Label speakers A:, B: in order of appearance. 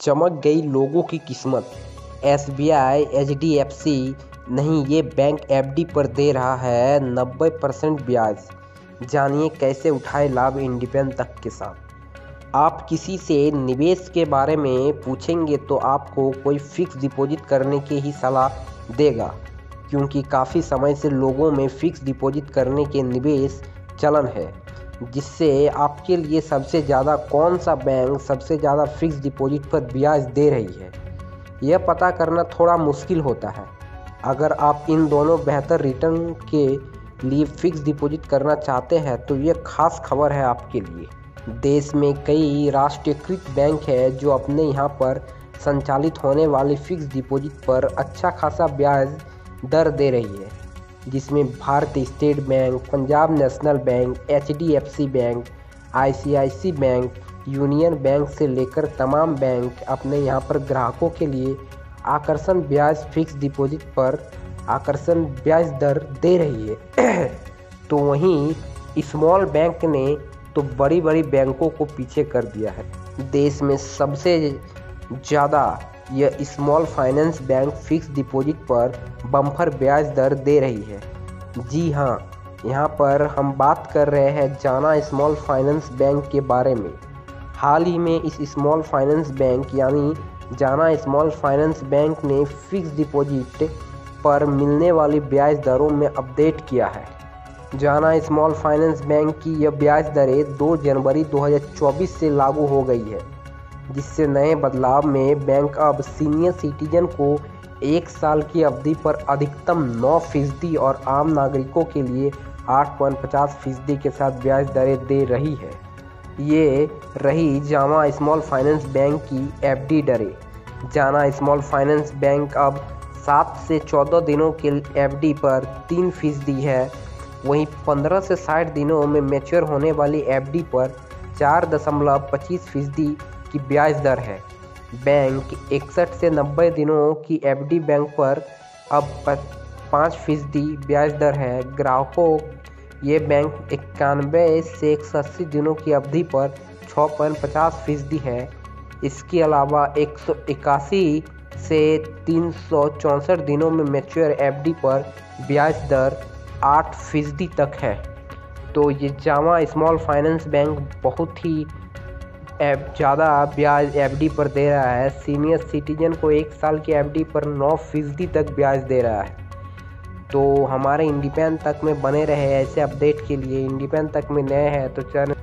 A: चमक गई लोगों की किस्मत। एसबीआई, एचडीएफसी नहीं, ये बैंक एफडी पर दे रहा है 90% ब्याज। जानिए कैसे उठाए लाभ इंडिपेंडेंट तक के साथ। आप किसी से निवेश के बारे में पूछेंगे तो आपको कोई फिक्स डिपॉजिट करने की ही सलाह देगा, क्योंकि काफ़ी समय से लोगों में फिक्स डिपॉजिट करने के निवेश चलन है। जिससे आपके लिए सबसे ज़्यादा कौन सा बैंक सबसे ज़्यादा फिक्स डिपॉजिट पर ब्याज दे रही है, यह पता करना थोड़ा मुश्किल होता है। अगर आप इन दोनों बेहतर रिटर्न के लिए फिक्स डिपॉजिट करना चाहते हैं तो यह खास खबर है आपके लिए। देश में कई राष्ट्रीयकृत बैंक है जो अपने यहाँ पर संचालित होने वाली फिक्स डिपॉजिट पर अच्छा खासा ब्याज दर दे रही है, जिसमें भारतीय state bank, Punjab national bank, HDFC bank, ICIC bank, union bank से लेकर तमाम बैंक अपने यहाँ पर ग्राहकों के लिए आकर्षण ब्याज फिक्स डिपॉजिट पर आकर्षण ब्याज दर दे रही है। तो वहीं स्मॉल बैंक ने तो बड़ी बड़ी बैंकों को पीछे कर दिया है। देश में सबसे ज़्यादा यह small finance bank fix deposit पर बम्पर ब्याज दर दे रही है। जी हाँ, यहाँ पर हम बात कर रहे हैं जाना स्मॉल फाइनेंस बैंक के बारे में। हाल ही में इस स्मॉल फाइनेंस बैंक यानी जाना स्मॉल फाइनेंस बैंक ने फिक्स डिपॉजिट पर मिलने वाली ब्याज दरों में अपडेट किया है। जाना स्मॉल फाइनेंस बैंक की यह ब्याज दरें 2 जनवरी 2024 से लागू हो गई है, जिससे नए बदलाव में बैंक अब सीनियर सिटीजन को 1 साल की अवधि पर अधिकतम 9% और आम नागरिकों के लिए 8.50% के साथ ब्याज दरें दे रही है। ये रही जाना स्मॉल फाइनेंस बैंक की एफडी दरें। जाना स्मॉल फाइनेंस बैंक अब 7 से 14 दिनों के एफडी पर 3% है। वहीं 15 से 60 दिनों में मैच्योर होने वाली एफडी पर 4.25% की ब्याज दर है। बैंक 61 से 90 दिनों की एफडी बैंक पर अब 5% ब्याज दर है। ग्राहकों ये बैंक 91 से 180 दिनों की अवधि पर 6.50% है। इसके अलावा 181 से 364 दिनों में मैच्योर एफडी पर ब्याज दर 8% तक है। तो ये जामा स्मॉल फाइनेंस बैंक बहुत ही ज़्यादा ब्याज एफडी पर दे रहा है। सीनियर सिटीजन को 1 साल की एफडी पर 9% तक ब्याज दे रहा है। तो हमारे इंडिपेंडेंट तक में बने रहे ऐसे अपडेट के लिए। इंडिपेंडेंट तक में नए हैं तो चैनल